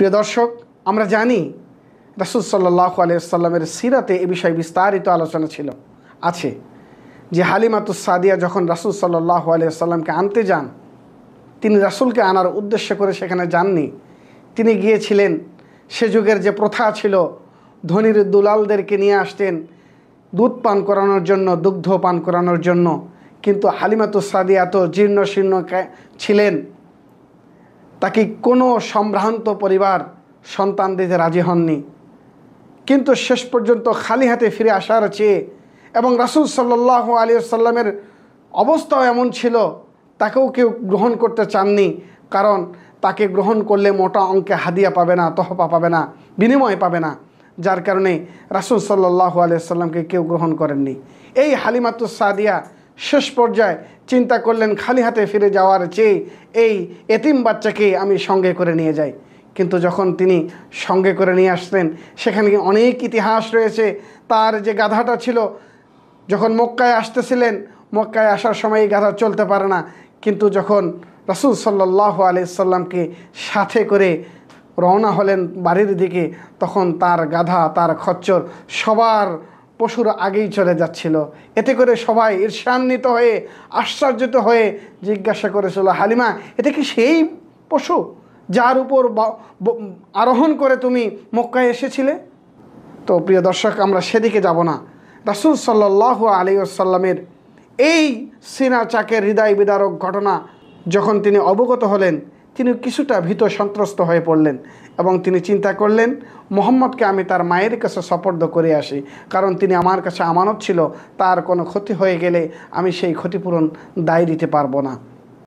প্রিয় দর্শক, আমরা জানি রাসূল সাল্লাল্লাহু আলাইহি ওয়াসাল্লামের সিরাতে এ বিষয়ে বিস্তারিত আলোচনা আছে যে হালিমাতুস সাদিয়া যখন রাসূল সাল্লাল্লাহু আলাইহি ওয়াসাল্লামকে আনতে যান, তিনি রাসূলকে আনার উদ্দেশ্য করে সেখানে যাননি। তিনি গিয়েছিলেন, সে যুগের যে প্রথা ছিল, ধনীর দুলালদেরকে নিয়ে আসতেন দুধ পান করানোর জন্য, দুগ্ধ পান করানোর জন্য। কিন্তু হালিমাতুস সাদিয়া তো জীর্ণ শীর্ণ ছিলেন, তাকে কোনো সম্ভ্রান্ত পরিবার সন্তান দিতে রাজি হননি। কিন্তু শেষ পর্যন্ত খালি হাতে ফিরে আসার চেয়ে, এবং রাসূল সাল্লাল্লাহু আলাইহি ওয়াসাল্লামের অবস্থাও এমন ছিল, তাকেও কেউ গ্রহণ করতে চাননি। কারণ তাকে গ্রহণ করলে মোটা অঙ্কে হাদিয়া পাবে না, তহফা পাবে না, বিনিময় পাবে না। যার কারণে রাসূল সাল্লাল্লাহু আলাইহি ওয়াসাল্লামকে কেউ গ্রহণ করেননি। এই হালিমাতুস সাদিয়া শেষ পর্যায়ে চিন্তা করলেন, খালি হাতে ফিরে যাওয়ার চেয়ে এই এতিম বাচ্চাকে আমি সঙ্গে করে নিয়ে যাই। কিন্তু যখন তিনি সঙ্গে করে নিয়ে আসলেন, সেখানে অনেক ইতিহাস রয়েছে। তার যে গাধাটা ছিল, যখন মক্কায় আসতেছিলেন, মক্কায় আসার সময় এই গাধা চলতে পারে না, কিন্তু যখন রাসূল সাল্লাল্লাহু আলাইহি ওয়াসাল্লামকে সাথে করে রওনা হলেন বাড়ির দিকে, তখন তার গাধা, তার খচ্চর সবার পশুর আগেই চলে যাচ্ছিল। এতে করে সবাই ঈর্ষান্বিত হয়ে, আশ্চর্যিত হয়ে জিজ্ঞাসা করেছিল, হালিমা, এটা কি সেই পশু যার উপর আরোহণ করে তুমি মক্কায় এসেছিলে? তো প্রিয় দর্শক, আমরা সেদিকে যাব না। রাসূল সাল্লাল্লাহু আলাইহি ওয়াসাল্লামের এই সিনা চাকের হৃদয় বিদারক ঘটনা যখন তিনি অবগত হলেন, তিনি কিছুটা ভীত সন্ত্রস্ত হয়ে পড়লেন এবং তিনি চিন্তা করলেন, মুহাম্মদকে আমি তার মায়ের কাছে সুপর্দ করে আসি, কারণ তিনি আমার কাছে আমানত ছিল, তার কোনো ক্ষতি হয়ে গেলে আমি সেই ক্ষতিপূরণ দায় দিতে পারবো না।